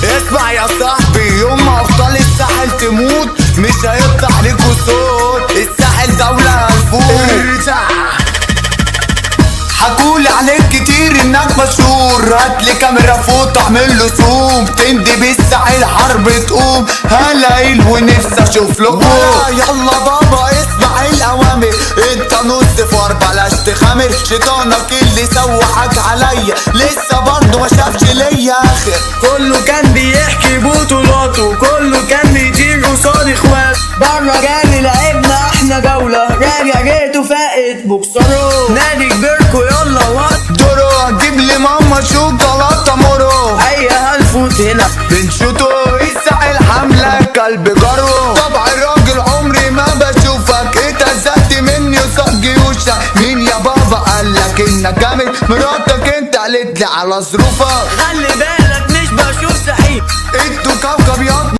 اسمع يا صاحبي، يوم ما ابطال الساحل تموت مش هيطلع ليكوا صوت. الساحل دولة هنفوت. حكولي عليك كتير انك مشهور، هاتلي كاميرا فوق اعمل له زوم. تندي بالساحل حرب تقوم، هلاقيل ونفسي اشوف لكم. يلا بابا اسمع الاوامر، انت نص فار بلاش تخامر. شيطانك اللي سوحك عليا لسه برضه ما شافش ليا اخر. كله كان بيحكي بطولاته، كله كان بيطير قصاد اخواته. بره جالي لعبنا احنا جولة، راجع جيته فائت بوكسره. نادي كبيركو يلا وات دورو هتجيب لي ماما شوكولاته مورو. ايوه هنفوت هنا بنشوتو الساحل حملة كلب جرو. طبع الراجل عمري ما بشوفك، اتهزقت مني وصق جيوشك. مين يا بابا قالك انك جامد؟ مراتك انت قالت لي على ظروفك. خلي بالك مش بشوف سحيب. انتوا كوكب ياض